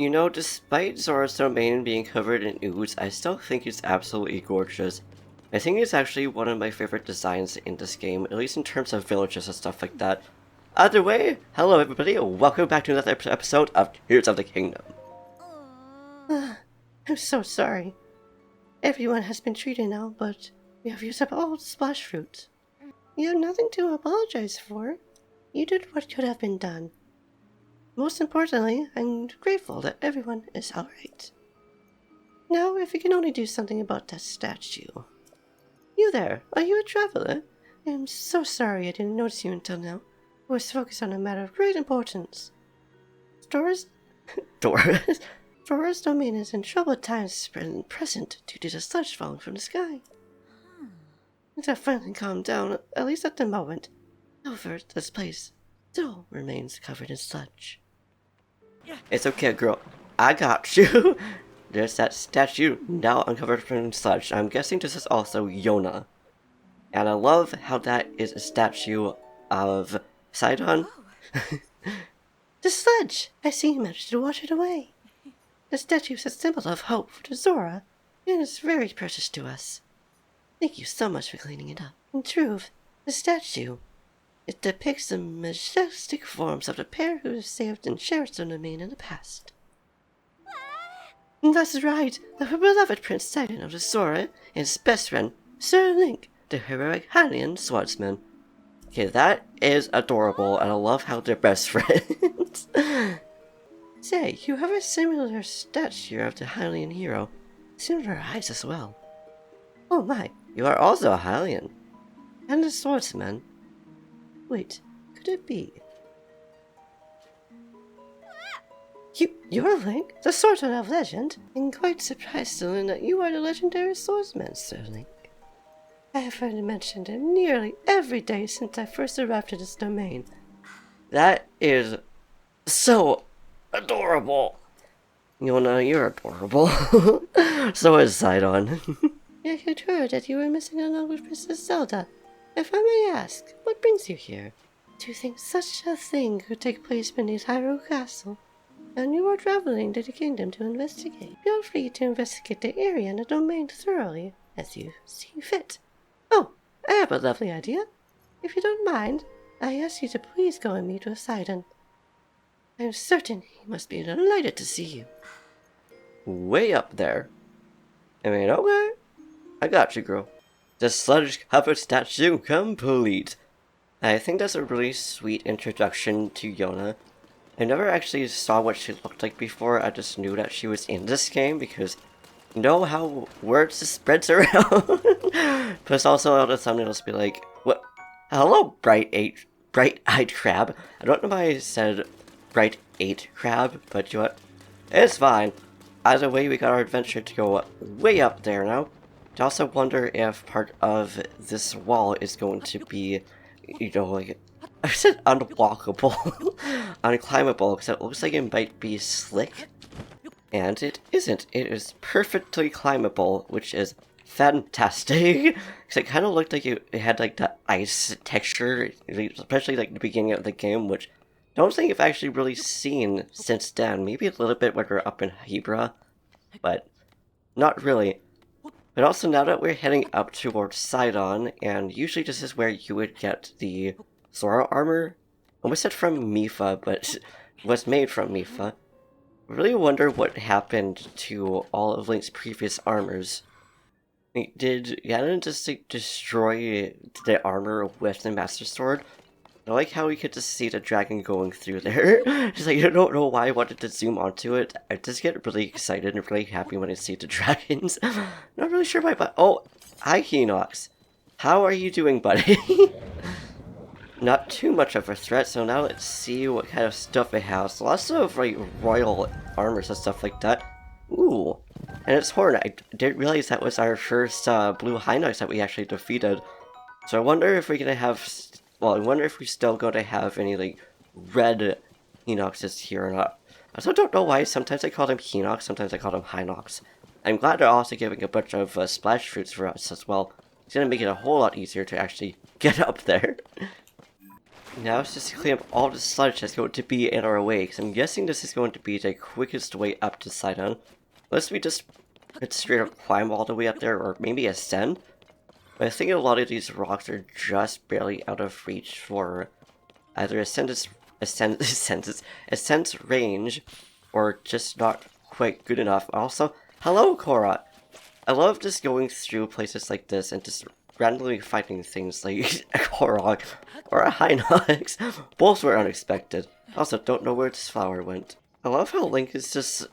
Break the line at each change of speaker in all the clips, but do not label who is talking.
You know, despite Zora's Domain being covered in ooze, I still think it's absolutely gorgeous. I think it's actually one of my favorite designs in this game, at least in terms of villages and stuff like that. Either way, hello everybody, welcome back to another episode of Tears of the Kingdom.
I'm so sorry. Everyone has been treated now, but we have used up all the splash fruit. You have nothing to apologize for. You did what could have been done. Most importantly, I'm grateful that everyone is alright. Now, if we can only do something about that statue. You there, are you a traveler? I am so sorry I didn't notice you until now. I was focused on a matter of great importance. Zora's Domain is in troubled times present due to the sludge falling from the sky. Things have finally calmed down, at least at the moment. However, this place still remains covered in sludge.
It's okay, girl. I got you. There's that statue now uncovered from sludge. I'm guessing this is also Yona. And I love how that is a statue of Sidon.
The sludge! I see you managed to wash it away. The statue is a symbol of hope for Zora, and is very precious to us. Thank you so much for cleaning it up. In truth, the statue, it depicts the majestic forms of the pair who have saved and cherished Zora Domain in the past. That's right, the beloved Prince Sidon of the Zora and his best friend, Sir Link, the heroic Hylian swordsman.
Okay, that is adorable, and I love how they're best friends.
Say, you have a similar statue of the Hylian hero. Similar eyes as well. Oh my,
You are also a Hylian.
and the swordsman. Wait, could it be? You're Link, the swordsman of legend. I'm quite surprised to learn that you are the legendary swordsman, Sir Link. I have heard it mentioned nearly every day since I first arrived at this domain.
That is so adorable. Yona, you're adorable. So is Sidon.
I had heard that you were missing along with Princess Zelda. If I may ask, what brings you here? Do you think such a thing could take place beneath Hyrule Castle? And you are traveling to the kingdom to investigate. Feel free to investigate the area and the domain thoroughly, as you see fit. Oh, I have a lovely idea. If you don't mind, I ask you to please go and meet with Sidon. I am certain he must be delighted to see you.
Way up there. I mean, okay. I got you, girl. The sludge-covered statue complete. I think that's a really sweet introduction to Yona. I never actually saw what she looked like before, I just knew that she was in this game because you know how words just spreads around? Plus also all the thumbnails be like, what? Hello, bright-eyed crab. I don't know why I said bright-8 crab, but you know what? It's fine. Either way, we got our adventure to go way up there now. I also wonder if part of this wall is going to be, you know, like, I said unwalkable, unclimbable, because it looks like it might be slick. And it isn't. It is perfectly climbable, which is fantastic. Because it kind of looked like it had like the ice texture, especially like the beginning of the game, which I don't think I've actually really seen since then. Maybe a little bit when we're up in Hebra, but not really. But also now that we're heading up towards Sidon, and usually this is where you would get the Zora armor. I almost said from Mipha, but was made from Mipha. I really wonder what happened to all of Link's previous armors. Did Ganon just like, destroy the armor with the Master Sword? I like how we could just see the dragon going through there. Just like, I don't know why I wanted to zoom onto it. I just get really excited and really happy when I see the dragons. Not really sure why, but oh, hi Hinox. How are you doing, buddy? Not too much of a threat, so now let's see what kind of stuff it has. Lots of like royal armors and stuff like that. Ooh, and its horn. I didn't realize that was our first blue Hinox that we actually defeated. So I wonder if we're gonna have. Well, I wonder if we're still going to have any like red Hinoxes here or not. I also don't know why. Sometimes I call them Hinox, sometimes I call them Hinox. I'm glad they're also giving a bunch of splash fruits for us as well. It's gonna make it a whole lot easier to actually get up there. Now let's just clean up all the sludge that's going to be in our way, because I'm guessing this is going to be the quickest way up to Sidon. Unless we just straight up climb all the way up there, or maybe ascend. But I think a lot of these rocks are just barely out of reach for either ascent range, or just not quite good enough. Also, hello, Korra! I love just going through places like this and just randomly finding things like a Korok or a Hinox. Both were unexpected. Also, don't know where this flower went. I love how Link is just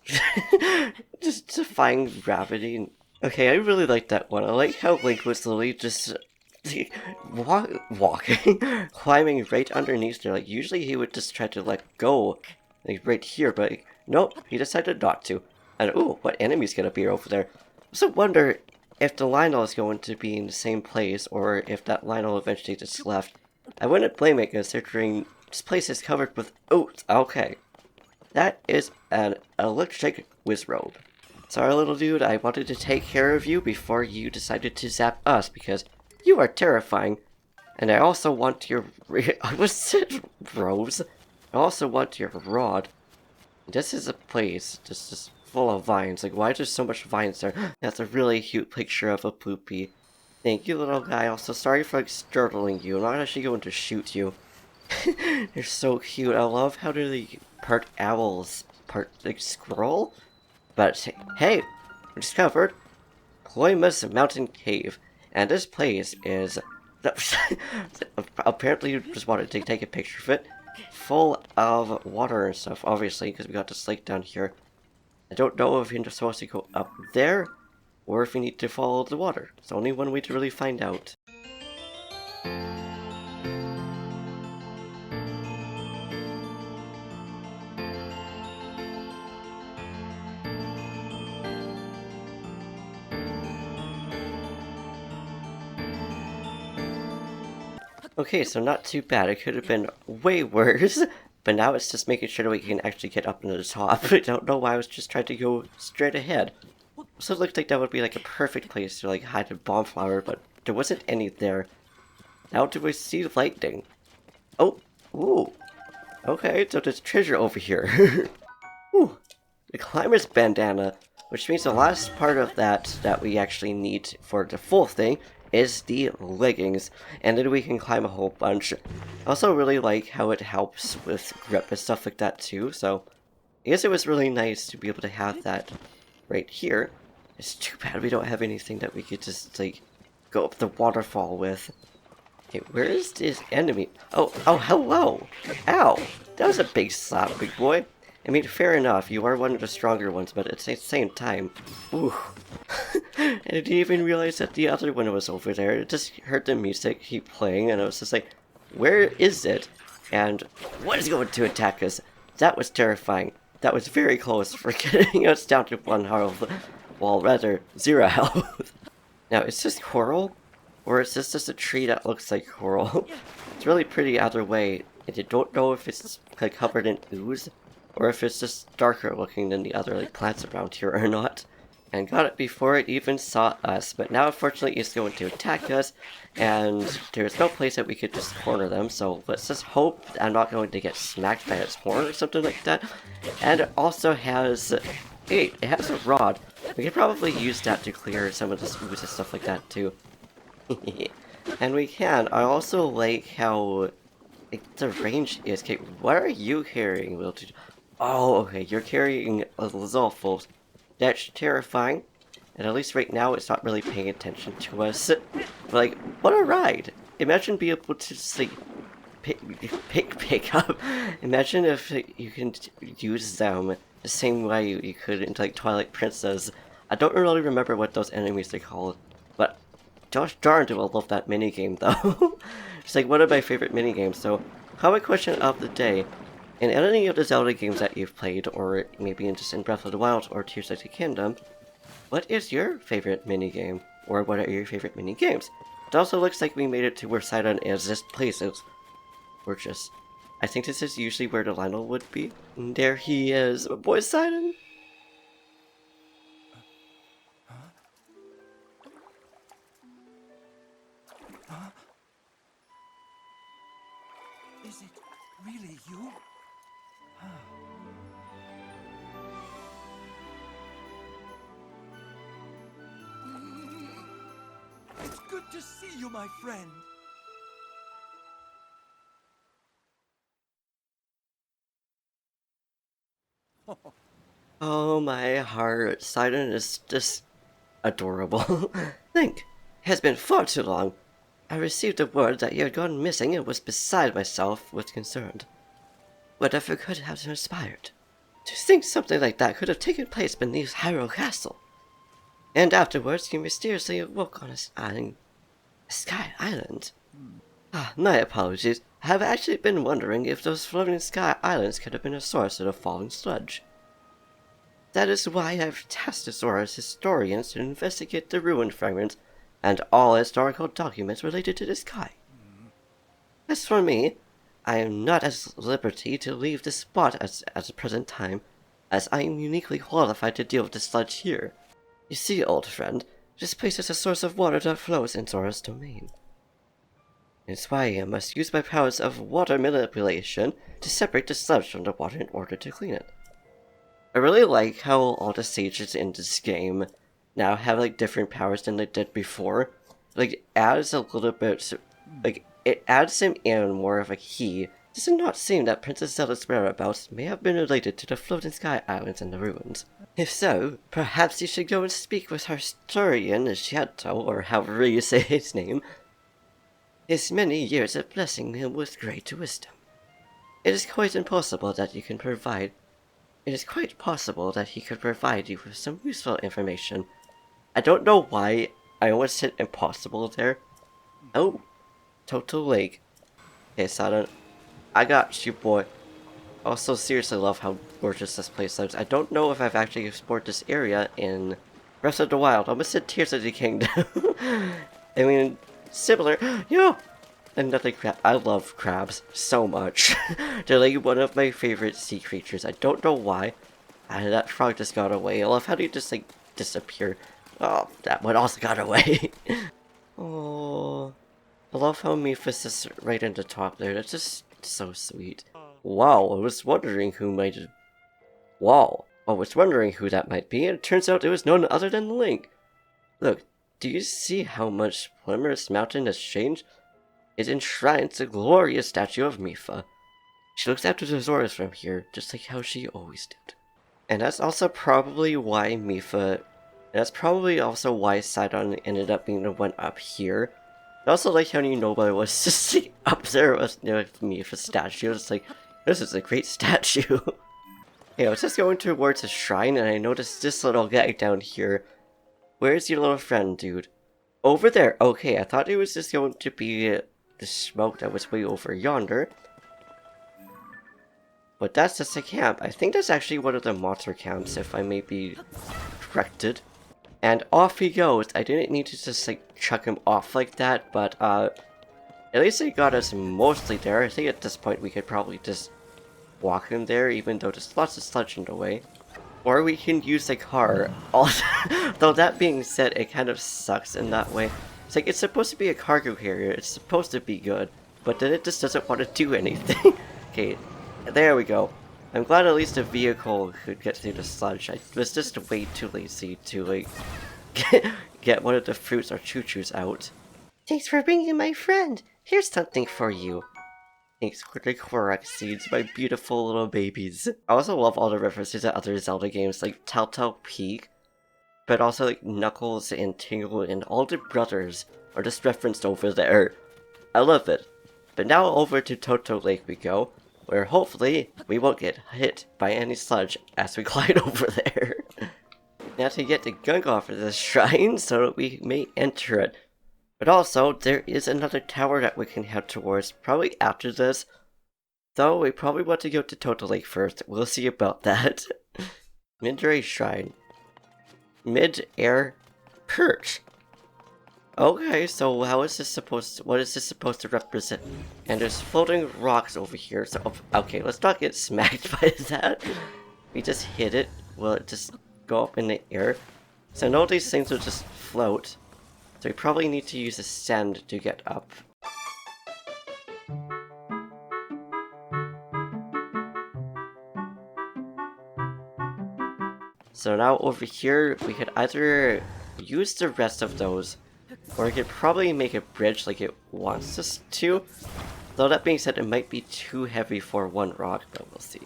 just defying gravity. Okay, I really like that one. I like how Link was literally just walking, climbing right underneath there. Like, usually he would just try to let go, like right here, but nope, he decided not to. And ooh, what enemy's gonna be over there? I also wonder if the Lionel is going to be in the same place, or if that Lionel eventually just left. I wouldn't blame it, considering this place is covered with oats. Okay. That is an electric Wizrobe. Sorry, little dude, I wanted to take care of you before you decided to zap us, because you are terrifying. And I also want your... I was Rose. I also want your rod. This is a place just full of vines. Like, why is there so much vines there? That's a really cute picture of a poopy. Thank you, little guy. Also, sorry for like, startling you. I'm not actually going to shoot you. They're so cute. I love how they're like, part owls, part like squirrel. But hey, we discovered Cloymus Mountain Cave, and this place is apparently you just wanted to take a picture of it, full of water and stuff. Obviously, because we got this lake down here. I don't know if you're supposed to go up there, or if we need to follow the water. It's only one way to really find out. Okay, so not too bad. It could have been way worse, but now it's just making sure that we can actually get up into the top. I don't know why I was just trying to go straight ahead. So it looked like that would be like a perfect place to like hide a bomb flower, but there wasn't any there. Now do we see lightning? Oh, ooh. Okay, so there's treasure over here. Ooh, the climber's bandana, which means the last part of that we actually need for the full thing is the leggings, and then we can climb a whole bunch. I also really like how it helps with grip and stuff like that too, so I guess it was really nice to be able to have that right here. It's too bad we don't have anything that we could just, like, go up the waterfall with. Okay, where is this enemy? Oh, hello! Ow! That was a big slap, big boy. I mean, fair enough, you are one of the stronger ones, but at the same time, ooh. I didn't even realize that the other one was over there. I just heard the music keep playing, and I was just like, where is it? And what is going to attack us? That was terrifying. That was very close for getting us down to 1 health. Well, rather, 0 health. Now, is this coral? Or is this just a tree that looks like coral? It's really pretty either way, and you don't know if it's like covered in ooze, or if it's just darker looking than the other like plants around here or not. And got it before it even saw us, but now unfortunately it's going to attack us, and there's no place that we could just corner them, so let's just hope I'm not going to get smacked by its horn or something like that. And it also has, hey, it has a rod. We could probably use that to clear some of this ooze and stuff like that too. And we can. I also like how the range is. Okay, what are you carrying, little dude? Oh, okay, you're carrying a Lizalfos. That's terrifying. And at least right now it's not really paying attention to us. But like, what a ride! Imagine being able to just like pick up. Imagine if you can use them the same way you could in like Twilight Princess. I don't really remember what those enemies are called, but gosh darn do I love that minigame though. It's like one of my favorite minigames. So, common question of the day. In any of the Zelda games that you've played, or maybe just in Breath of the Wild or Tears of the Kingdom, what is your favorite minigame? Or what are your favorite minigames? It also looks like we made it to where Sidon is. This place is gorgeous. I think this is usually where the Lionel would be. And there he is. Boy Sidon!
Is Good to see you, my friend.
Oh my heart, Sidon is just adorable. Think, it has been far too long. I received a word that you had gone missing and was beside myself with concern. Whatever could have transpired? To think something like that could have taken place beneath Hyrule Castle. And afterwards you mysteriously awoke on a sky island. My apologies. I have actually been wondering if those floating sky islands could have been a source of the falling sludge. That is why I've tasked the Zoras historians to investigate the ruined fragments and all historical documents related to the sky. As for me, I am not at liberty to leave this spot at the present time, as I am uniquely qualified to deal with the sludge here. You see, old friend, this place is a source of water that flows in Zora's domain. It's why I must use my powers of water manipulation to separate the sludge from the water in order to clean it. I really like how all the sages in this game now have like different powers than they did before. Like, adds a little bit, like, it adds him in more of a key. Does it not seem that Princess Zelda's whereabouts may have been related to the floating sky islands and the ruins? If so, perhaps you should go and speak with our historian, Shadow, or however you say his name. His many years of blessing him with great wisdom. It is quite possible that he could provide you with some useful information. I don't know why I almost said impossible there. Oh, Total Lake. Hey, Sidon, I got you, boy. Also, seriously love how gorgeous this place looks. I don't know if I've actually explored this area in Breath of the Wild. I almost said Tears of the Kingdom. I mean, similar. Yeah! Another crab. I love crabs so much. They're like one of my favorite sea creatures. I don't know why. That frog just got away. I love how they just like disappear. Oh, that one also got away. Oh, I love how Mephis is right in the top there. That's just so sweet. Wow, I was wondering who might. Wow, I was wondering who that might be, and it turns out it was none other than Link. Look, do you see how much Plimer's Mountain has changed? It enshrines a glorious statue of Mipha. She looks after the Zoras from here, just like how she always did. And that's also probably why Sidon ended up being the one up here. I also like how Nobody was just like, up there with Mipha's statue. It's like, this is a great statue. Hey, I was just going towards a shrine and I noticed this little guy down here. Where's your little friend, dude? Over there. Okay, I thought it was just going to be the smoke that was way over yonder. But that's just a camp. I think that's actually one of the monster camps, if I may be corrected. And off he goes. I didn't need to just like chuck him off like that, but at least it got us mostly there. I think at this point we could probably just walk him there, even though there's lots of sludge in the way. Or we can use a car. Though that being said, it kind of sucks in that way. It's like, it's supposed to be a cargo carrier, it's supposed to be good, but then it just doesn't want to do anything. Okay, there we go. I'm glad at least a vehicle could get through the sludge. I was just way too lazy to, like, get one of the fruits or choo-choos out.
Thanks for bringing my friend.
Here's something for you. Thanks for the Korok seeds, my beautiful little babies. I also love all the references to other Zelda games like Telltale Peak, but also like Knuckles and Tingle and all the brothers are just referenced over there. I love it. But now over to Toto Lake we go, where hopefully we won't get hit by any sludge as we glide over there. Now to get the gunk off of this shrine so that we may enter it. But also, there is another tower that we can head towards, probably after this. Though, we probably want to go to Toto Lake first. We'll see about that. Mid-Ray Shrine. Mid-Air Perch. Okay, so what is this supposed to represent? And there's floating rocks over here, so... Okay, let's not get smacked by that. We just hit it. Will it just go up in the air? So I know these things will just float. So we probably need to use a sand to get up. So now over here, we could either use the rest of those, Or it could probably make a bridge like it wants us to. Though that being said, it might be too heavy for one rock, but we'll see.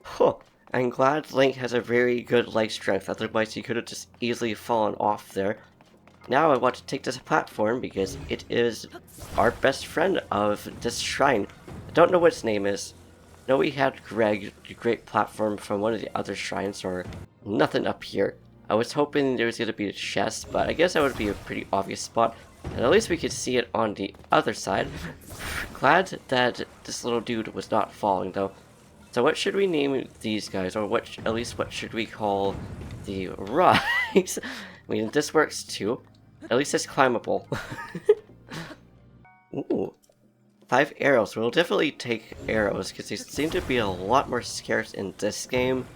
Huh. I'm glad Link has a very good leg strength, otherwise he could have just easily fallen off there. Now I want to take this platform because it is our best friend of this shrine. I don't know what its name is. I know we had Greg, the great platform from one of the other shrines, or nothing up here. I was hoping there was going to be a chest, but I guess that would be a pretty obvious spot. And at least we could see it on the other side. Glad that this little dude was not falling though. So what should we name these guys, or at least what should we call the rocks? I mean, this works too. At least it's climbable. Ooh. 5 arrows. We'll definitely take arrows, because they seem to be a lot more scarce in this game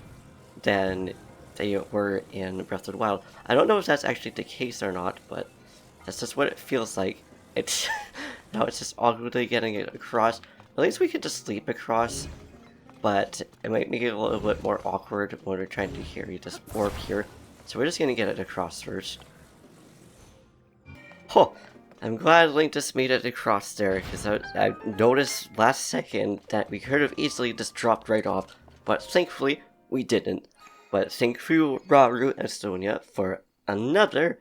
than they were in Breath of the Wild. I don't know if that's actually the case or not, but that's just what it feels like. It's now it's just awkwardly getting it across. At least we could just leap across, but it might make it a little bit more awkward when we're trying to carry this orb here. So we're just gonna get it across first. Huh! I'm glad Link just made it across there, because I noticed last second that we could have easily just dropped right off, but thankfully we didn't. But thank you, Rauru and Sonia, for another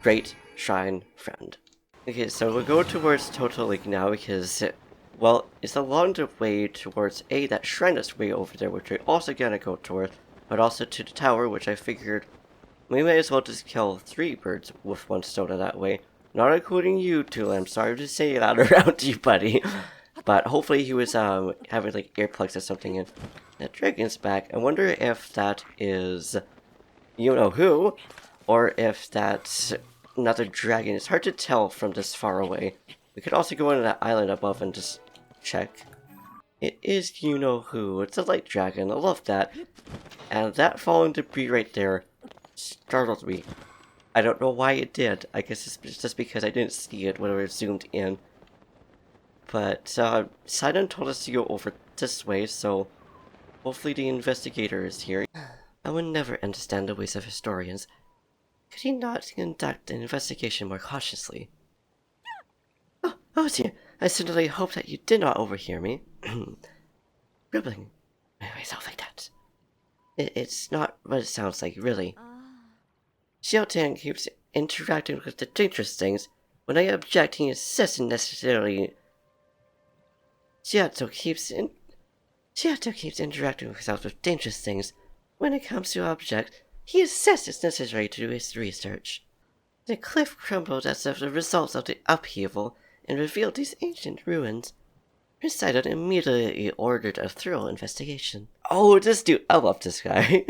great shrine friend. Okay, so we'll go towards Total Lake now because, well, it's along the way towards that shrine that's way over there, which we're also gonna go towards, but also to the tower, which I figured we may as well just kill 3 birds with 1 stone that way. Not including you two, I'm sorry to say that around you, buddy. But hopefully he was having like earplugs or something, and that dragon's back. I wonder if that is you know who, or if that's another dragon. It's hard to tell from this far away. We could also go into that island above and just check. It is you know who. It's a light dragon. I love that. And that falling debris right there startled me. I don't know why it did. I guess it's just because I didn't see it when I was zoomed in. But Sidon told us to go over this way, so hopefully the investigator is here. I would never understand the ways of historians. Could he not conduct an investigation more cautiously? Oh dear, I certainly hope that you did not overhear me. Ribbling myself like that. It's not what it sounds like, really. Xiaotan keeps interacting with the dangerous things. When I object, he insists necessarily. Xiaotan keeps interacting with himself with dangerous things. When it comes to object, he insists it's necessary to do his research. The cliff crumbled as a result of the upheaval and revealed these ancient ruins. Sidon immediately ordered a thorough investigation. Oh, this dude! I love this guy.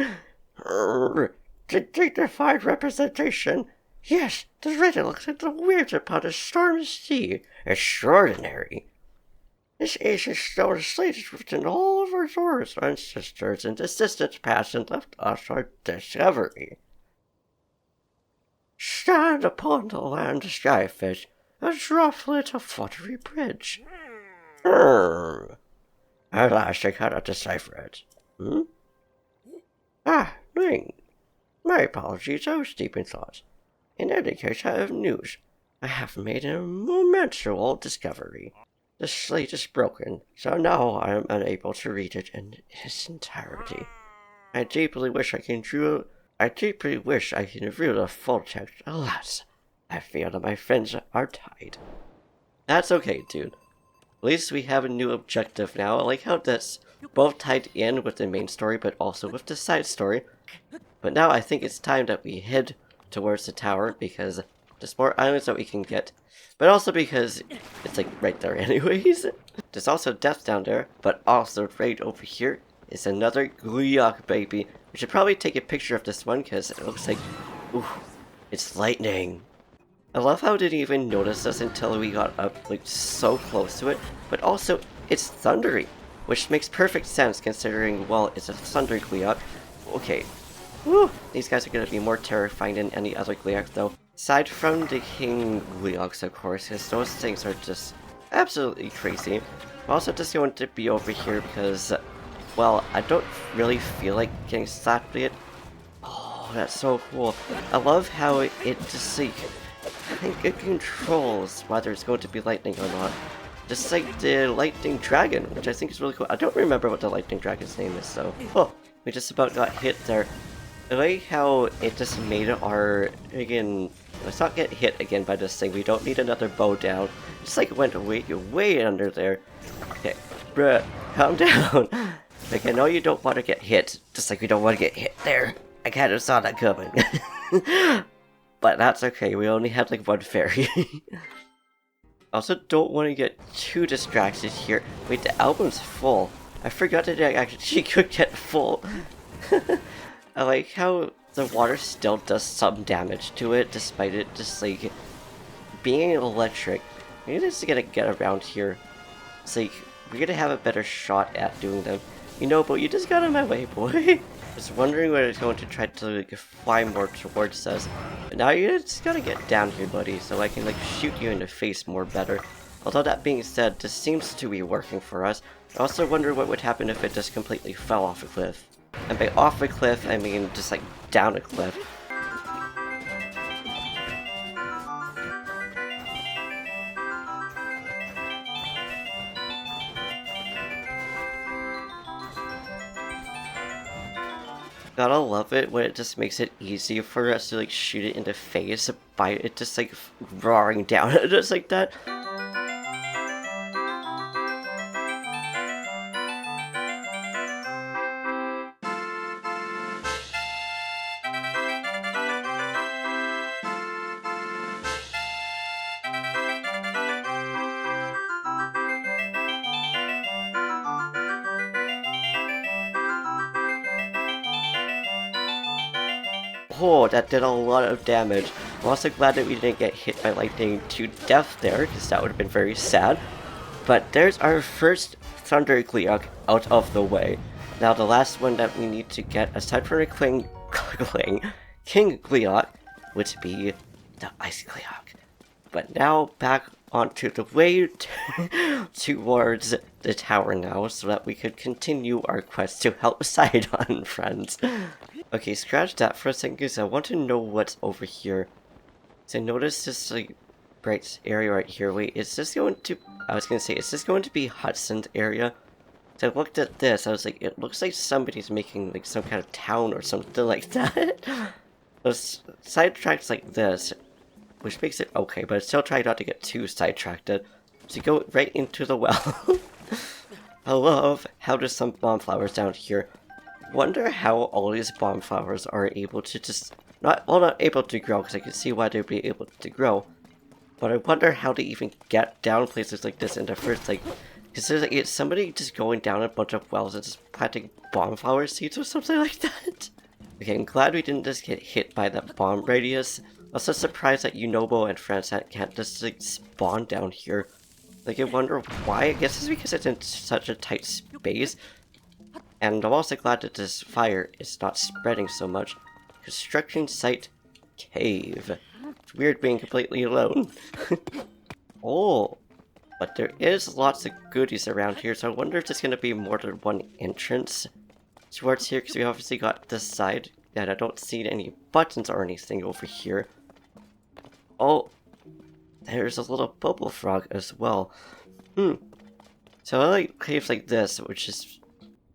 The dignified representation. Yes, the writer looks like the weird upon a stormy sea. Extraordinary. This ancient stone slate is written all of our Zoras ancestors in the distant past and left us our discovery. Stand upon the land skyfish, a droplet of watery bridge. At last I cannot decipher it. Link. My apologies, I was deep in thought. In any case, I have news. I have made a monumental discovery. The slate is broken, so now I am unable to read it in its entirety. I deeply wish I can read the full text. Alas, I fear that my friends are tied. That's okay, dude. At least we have a new objective now. I like how that's both tied in with the main story, but also with the side story. But now I think it's time that we head towards the tower, because there's more islands that we can get. But also because it's like right there anyways. There's also death down there, but also right over here is another Gleeok baby. We should probably take a picture of this one, because it looks like, ooh, it's lightning. I love how it didn't even notice us until we got up like so close to it, but also it's thundery, which makes perfect sense considering, well, it's a thunder Gleeok. Okay. Woo! These guys are going to be more terrifying than any other Gleeok, though. Aside from the King Gleeoks, of course, because those things are just absolutely crazy. I'm also just going to be over here because, well, I don't really feel like getting slapped with it. Oh, that's so cool. I love how it just like, I think it controls whether it's going to be lightning or not. Just like the lightning dragon, which I think is really cool. I don't remember what the lightning dragon's name is, so. Oh, we just about got hit there. I like how it just made our, again, let's not get hit again by this thing. We don't need another bow down. Just like went way under there. Okay, bruh, calm down. Like, I know you don't want to get hit, just like we don't want to get hit there. I kind of saw that coming. But that's okay, we only had like one fairy. Also don't want to get too distracted here. Wait, the album's full. I forgot that I actually could get full. I like how the water still does some damage to it, despite it just like being electric. Maybe just gotta get around here. It's like, we're gonna have a better shot at doing them. You know, but you just got in my way, boy. Was wondering whether it's going to try to like fly more towards us. But now you just gotta get down here, buddy, so I can like shoot you in the face more better. Although that being said, this seems to be working for us. I also wonder what would happen if it just completely fell off a cliff. And by off a cliff, I mean just like down a cliff. Gotta love it when it just makes it easy for us to like shoot it in the face by it just like roaring down just like that. Oh, that did a lot of damage. I'm also glad that we didn't get hit by lightning to death there, because that would have been very sad. But there's our first Thunder Gleeok out of the way. Now the last one that we need to get, aside from the King Gleeok, would be the Ice Gleeok. But now back onto the way towards the tower now, so that we could continue our quest to help Sidon, friends. Okay, scratch that for a second, because I want to know what's over here. So notice this like bright area right here. Wait, is this going to... I was going to say, is this going to be Hudson's area? So I looked at this, I was like, it looks like somebody's making like some kind of town or something like that. Those sidetracks like this, which makes it okay, but still try not to get too sidetracked. So go right into the well. I love how there's some bonflowers down here. Wonder how all these bonflowers are able to just... not able to grow, because I can see why they'd be able to grow. But I wonder how they even get down places like this in the first, like... Because there's like, somebody just going down a bunch of wells and just planting bonflower seeds or something like that. Okay, I'm glad we didn't just get hit by that bomb radius. Also surprised that Unobo and Francette can't just like spawn down here. Like I wonder why. I guess it's because it's in such a tight space. And I'm also glad that this fire is not spreading so much. Construction site cave. It's weird being completely alone. Oh, but there is lots of goodies around here, so I wonder if there's going to be more than one entrance towards here, because we obviously got this side, and I don't see any buttons or anything over here. Oh, there's a little bubble frog as well. So I like caves like this, which is...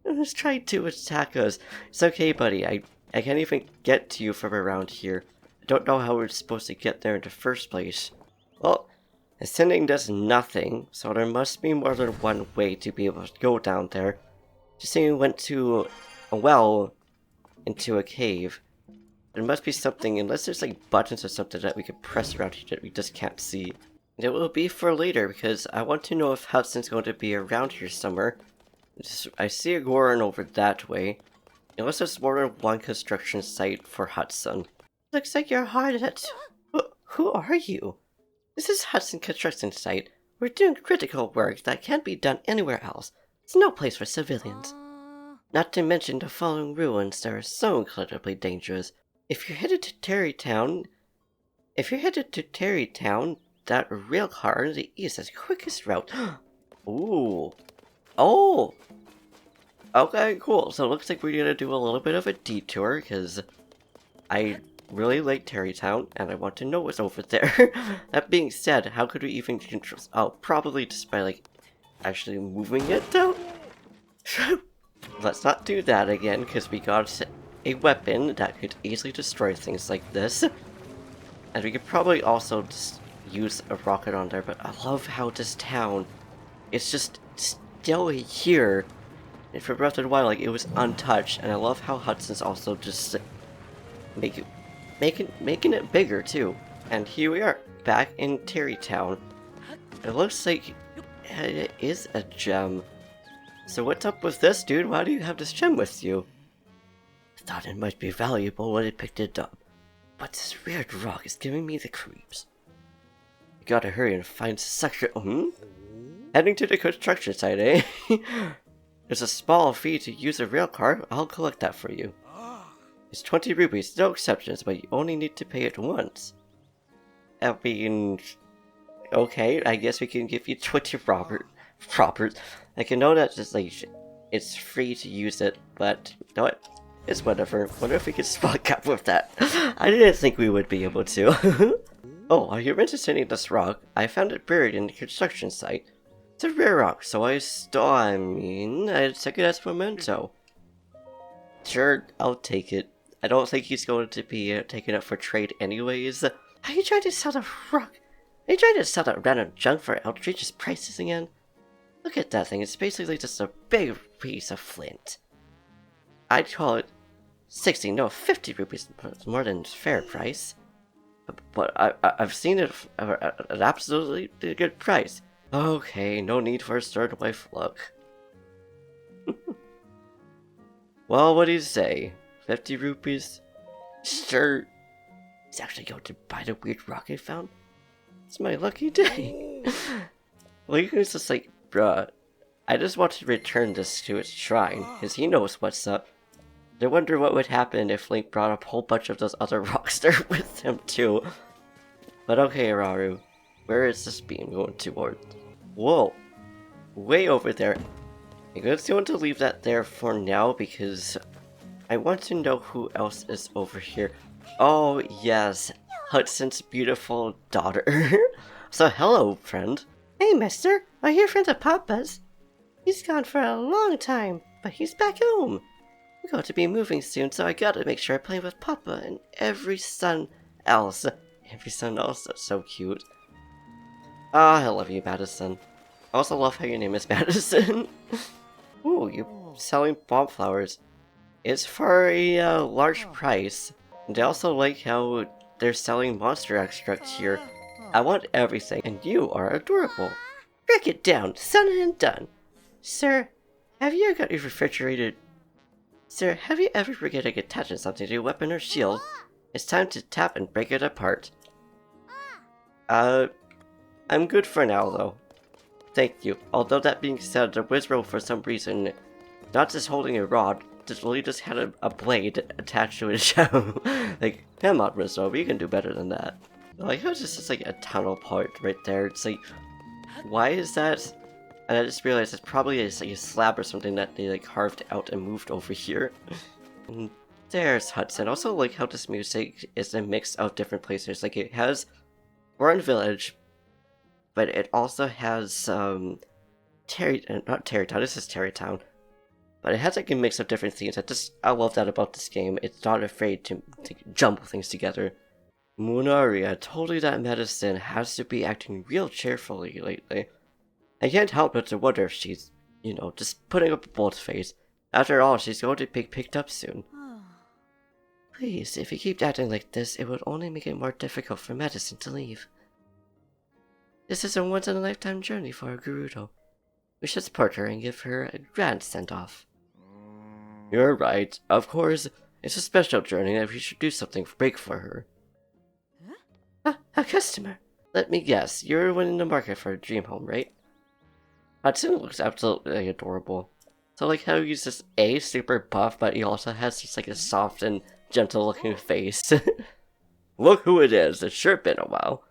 Let's try to attack us. It's okay, buddy. I can't even get to you from around here. I don't know how we're supposed to get there in the first place. Well, ascending does nothing, so there must be more than one way to be able to go down there. Just saying we went to a well into a cave. There must be something, unless there's like buttons or something that we could press around here that we just can't see. And it will be for later, because I want to know if Hudson's going to be around here somewhere. I see a Goron over that way. Unless there's more than one construction site for Hudson.
Looks like you're hard at... Who are you? This is Hudson Construction Site. We're doing critical work that can't be done anywhere else. It's no place for civilians. Not to mention the fallen ruins that are so incredibly dangerous. If you're headed to Terrytown, that rail car in the east is the quickest route.
Ooh. Oh! Okay, cool. So it looks like we're gonna do a little bit of a detour, because I really like Terrytown, and I want to know what's over there. That being said, how could we even control... Oh, probably just by, like, actually moving it down? Let's not do that again, because we got a weapon that could easily destroy things like this. And we could probably also just use a rocket on there, but I love how this town is just still here. And for Breath of the Wild, like, it was untouched, and I love how Hudson's also just making it bigger too. And here we are, back in Terrytown. It looks like it is a gem. So what's up with this, dude? Why do you have this gem with you? I thought it might be valuable when I picked it up, but this weird rock is giving me the creeps. You gotta hurry and find section. Heading to the construction site, eh? There's a small fee to use a rail car. I'll collect that for you. It's 20 rupees, no exceptions, but you only need to pay it once. I mean, okay, I guess we can give you 20 proper. I can know that just like it's free to use it, but you know what? It's whatever. Wonder if we could spot cap with that. I didn't think we would be able to. Oh, are you interested in this rock? I found it buried in the construction site. It's a rare rock, so I took it as a memento. Sure, I'll take it. I don't think he's going to be taking it for trade anyways.
Are you trying to sell the rock?
Are you trying to sell that random junk for outrageous prices again? Look at that thing, it's basically just a big piece of flint. I'd call it 60, no, 50 rupees, more than fair price. But I've seen it at an absolutely good price. Okay, no need for a third wife look. Well, what do you say? 50 rupees? Sure. He's actually going to buy the weird rock I found? It's my lucky day. Well, you can just like, bruh, I just want to return this to its shrine, because he knows what's up. I wonder what would happen if Link brought up a whole bunch of those other rocks there with him too. But okay, Raru, where is this beam going toward? Whoa, way over there. I'm just going to leave that there for now because I want to know who else is over here. Oh yes, Hudson's beautiful daughter. So hello, friend.
Hey, mister, are you a friend of Papa's? He's gone for a long time, but he's back home.
We're going to be moving soon, so I gotta make sure I play with Papa and every son else. Every son else, that's so cute. Ah, I love you, Madison. I also love how your name is Madison. Ooh, you're selling bomb flowers. It's for a large price. And I also like how they're selling monster extract here. I want everything, and you are adorable. Break it down, son and done.
Sir,
have you ever got your refrigerated... Sir, have you ever forgetting attaching something to a weapon or shield? It's time to tap and break it apart. I'm good for now, though. Thank you. Although that being said, the Wizro, for some reason, not just holding a rod, just had a blade attached to his shell. Like, come on, Wizro, you can do better than that. Like, how it's just like a tunnel part right there. It's like, why is that? And I just realized it's probably like a slab or something that they like carved out and moved over here. And there's Hudson. Also like how this music is a mix of different places. Like it has Warren Village, but it also has not Terrytown, this is Terrytown. But it has like a mix of different themes. I love that about this game. It's not afraid to jumble things together. Munari, I told you that Medicine has to be acting real cheerfully lately. I can't help but to wonder if she's, you know, just putting up a bold face. After all, she's going to be picked up soon. Please, if you keep acting like this, it would only make it more difficult for Medicine to leave. This is a once-in-a-lifetime journey for a Gerudo. We should support her and give her a grand send-off. You're right. Of course, it's a special journey and we should do something big for her. A customer. Let me guess, you're in the market for a dream home, right? Hudson looks absolutely adorable. So like how he's just super buff, but he also has just like a soft and gentle looking face. Look who it is, it's sure been a while.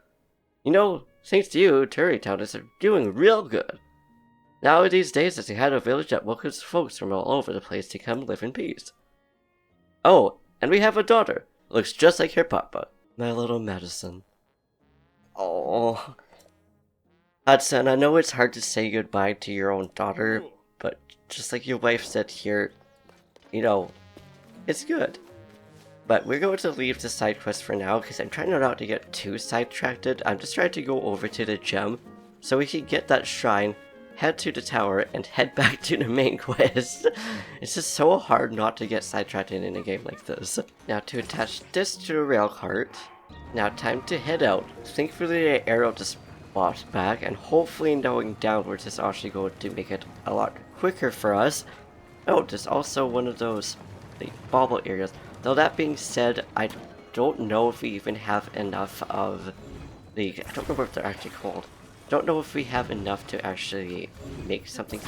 You know, thanks to you, Terrytown is doing real good. Nowadays days, it's had a village that welcomes folks from all over the place to come live in peace. Oh, and we have a daughter. Looks just like her papa. My little Madison. Oh. Hudson, I know it's hard to say goodbye to your own daughter, but just like your wife said here, you know, it's good. But we're going to leave the side quest for now because I'm trying not to get too sidetracked. I'm just trying to go over to the gem so we can get that shrine, head to the tower, and head back to the main quest. It's just so hard not to get sidetracked in a game like this. Now to attach this to the rail cart. Now time to head out. Thankfully the arrow just bought back, and hopefully going downwards is actually going to make it a lot quicker for us. Oh, there's also one of those bauble areas. Though that being said, I don't know if we even have enough of the... I don't know what they're actually called. Don't know if we have enough to actually make something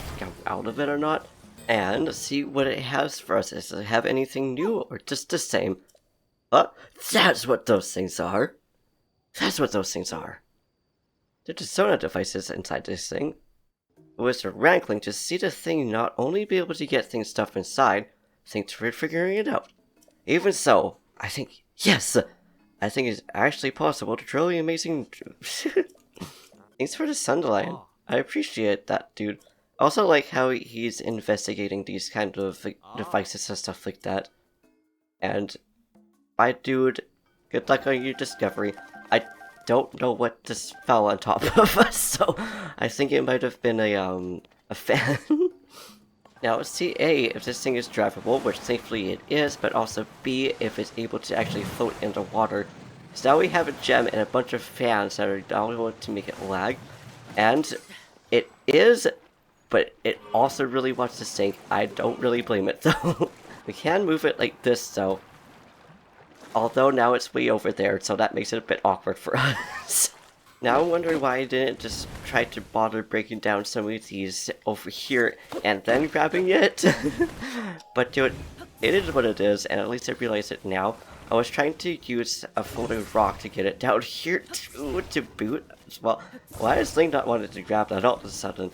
out of it or not. And see what it has for us. Does it have anything new or just the same? That's what those things are. That's what those things are. They're just Zona devices inside this thing. It was rankling to see the thing not only be able to get things stuff inside, thanks for figuring it out. Even so, I think, yes! I think it's actually possible to truly amazing... Thanks for the Sunderline. I appreciate that, dude. Also like how he's investigating these kind of devices and stuff like that. And, bye dude, good luck on your discovery. I don't know what just fell on top of us, so I think it might have been a fan. Now let's see A, if this thing is drivable, which thankfully it is, but also B, if it's able to actually float in the water. So now we have a gem and a bunch of fans that are all going to make it lag. And it is, but it also really wants to sink. I don't really blame it though. We can move it like this though. Although now it's way over there, so that makes it a bit awkward for us. Now I'm wondering why I didn't just try to bother breaking down some of these over here and then grabbing it. But dude, it is what it is, and at least I realize it now. I was trying to use a floating rock to get it down here too, to boot. Well, why is Link not wanting to grab that all of a sudden?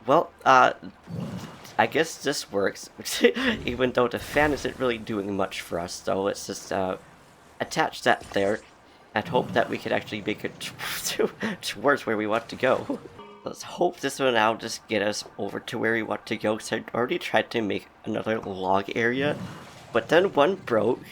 Well, I guess this works, even though the fan isn't really doing much for us, so let's just attach that there and hope that we can actually make it towards where we want to go. Let's hope this will now just get us over to where we want to go, because I already tried to make another log area, but then one broke.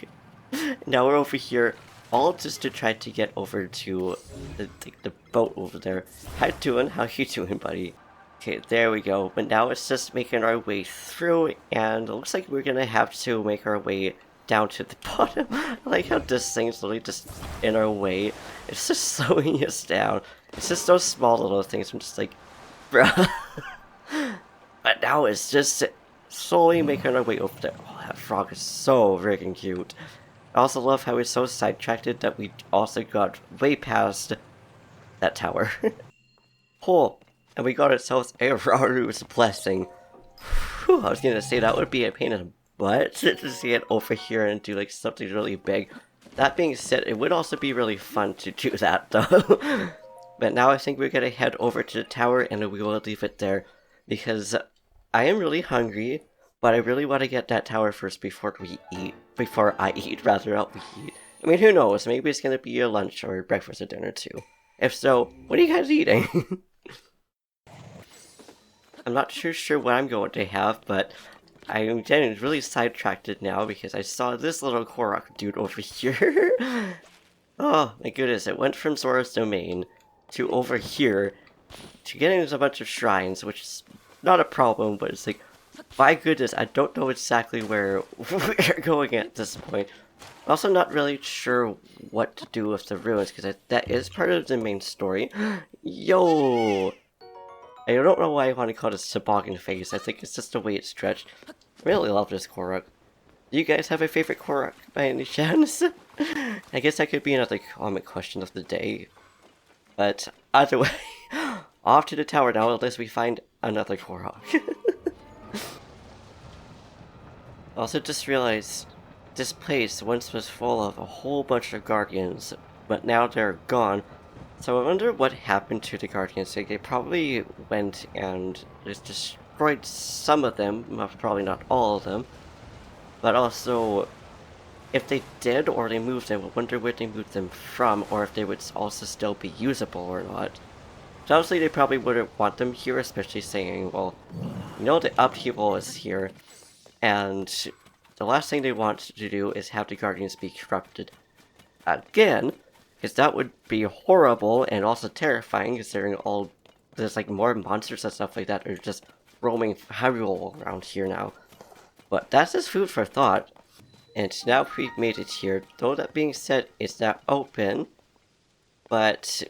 Now we're over here, all just to try to get over to the boat over there. Hi doing? How you doing, buddy? Okay, there we go. But now it's just making our way through, and it looks like we're gonna have to make our way down to the bottom. I like how this thing's literally just in our way. It's just slowing us down. It's just those small little things. I'm just like, bruh. But now it's just slowly making our way over there. Oh, that frog is so freaking cute. I also love how it's so sidetracked that we also got way past that tower. Cool. And we got ourselves a Raru's blessing. Whew, I was gonna say that would be a pain in the butt to see it over here and do like something really big. That being said, it would also be really fun to do that though. But now I think we're gonna head over to the tower and we will leave it there. Because I am really hungry, but I really want to get that tower first before we eat. Before I eat, rather, not we eat. I mean, who knows? Maybe it's gonna be a lunch or breakfast or dinner too. If so, what are you guys eating? I'm not too sure what I'm going to have, but I'm getting really sidetracked now because I saw this little Korok dude over here. Oh my goodness, it went from Zora's Domain to over here to getting a bunch of shrines, which is not a problem, but it's like, my goodness, I don't know exactly where we're going at this point. I'm also not really sure what to do with the ruins, because that is part of the main story. Yo! I don't know why I want to call this toboggan face. I think it's just the way it's stretched. I really love this Korok. Do you guys have a favorite Korok by any chance? I guess that could be another comment question of the day. But either way, off to the tower now unless we find another Korok. Also just realized this place once was full of a whole bunch of guardians, but now they're gone. So I wonder what happened to the Guardians. Like, they probably went and just destroyed some of them, probably not all of them. But also, if they did, or they moved them, I wonder where they moved them from, or if they would also still be usable or not. So obviously they probably wouldn't want them here, especially saying, well, you know the upheaval is here, and the last thing they want to do is have the Guardians be corrupted again, because that would be horrible and also terrifying, considering all there's like more monsters and stuff like that are just roaming all around here now. But that's just food for thought. And now we've made it here. Though that being said, it's now open. But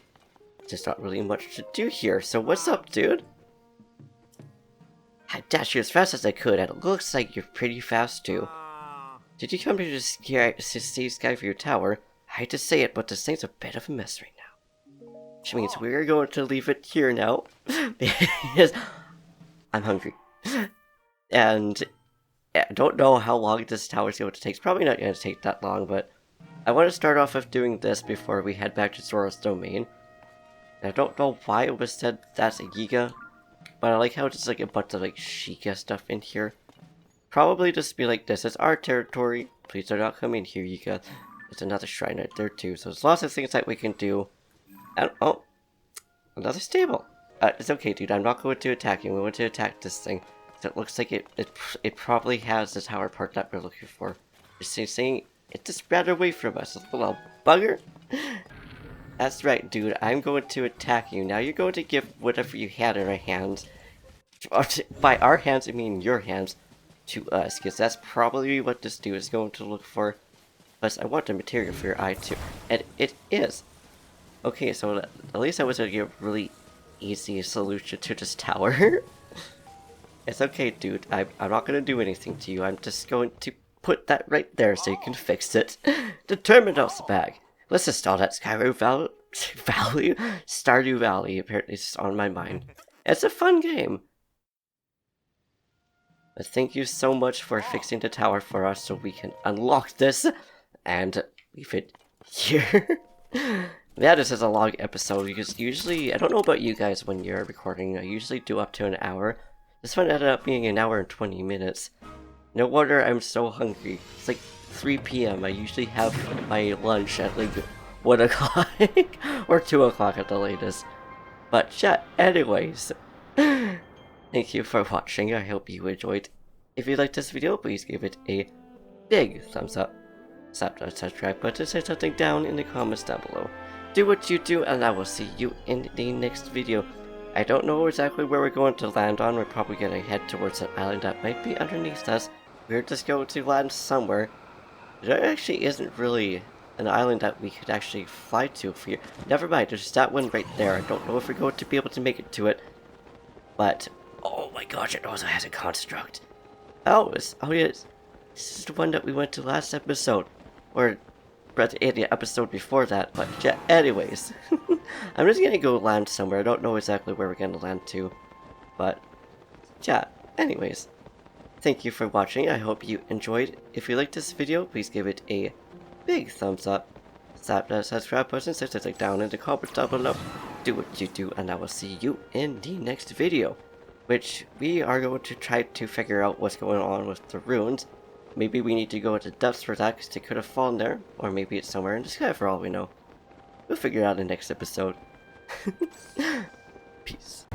there's not really much to do here. So what's up, dude? I dashed you as fast as I could, and it looks like you're pretty fast too. Did you come here to save Sky for your tower? I hate to say it, but this thing's a bit of a mess right now. Which means we're going to leave it here now. Because I'm hungry. And I don't know how long this tower's going to take. It's probably not going to take that long, but I want to start off with doing this before we head back to Zora's Domain. And I don't know why it was said that's a Giga, but I like how it's like a bunch of like Sheikah stuff in here. Probably just be like, this is our territory. Please do not come in here, Giga. There's another shrine right there too, so there's lots of things that we can do. And oh, another stable. It's okay, dude. I'm not going to attack you. We want to attack this thing. So it looks like it probably has the tower part that we're looking for. Just saying it just ran away from us, a little bugger. That's right, dude. I'm going to attack you. Now you're going to give whatever you had in our hands. By our hands, I mean your hands. To us, because that's probably what this dude is going to look for. Plus, I want the material for your eye too. And it is. Okay, so at least I was going to get a really easy solution to this tower. It's okay, dude. I'm not going to do anything to you. I'm just going to put that right there so you can fix it. The terminal's back. Let's install that Stardew Valley. Apparently it's on my mind. It's a fun game. But thank you so much for fixing the tower for us so we can unlock this and leave it here. Yeah, this is a long episode because usually, I don't know about you guys when you're recording, I usually do up to an hour. This one ended up being an hour and 20 minutes. No wonder I'm so hungry. It's like 3 p.m. I usually have my lunch at like 1 o'clock or 2 o'clock at the latest. But yeah, anyways. Thank you for watching, I hope you enjoyed. If you liked this video, please give it a big thumbs up. Slap that subscribe button, say something down in the comments down below. Do what you do, and I will see you in the next video. I don't know exactly where we're going to land on. We're probably going to head towards an island that might be underneath us. We're just going to land somewhere. There actually isn't really an island that we could actually fly to for you. Never mind, there's that one right there. I don't know if we're going to be able to make it to it. But oh my gosh, it also has a construct. Oh, yes. This is the one that we went to last episode. Or in the episode before that. But yeah, anyways. I'm just gonna go land somewhere. I don't know exactly where we're gonna land to. But yeah, anyways. Thank you for watching. I hope you enjoyed. If you liked this video, please give it a big thumbs up. Slap that subscribe button, set it down in the comments down below. Do what you do, and I will see you in the next video. Which we are going to try to figure out what's going on with the runes. Maybe we need to go into depths for that because they could have fallen there. Or maybe it's somewhere in the sky for all we know. We'll figure it out in the next episode. Peace.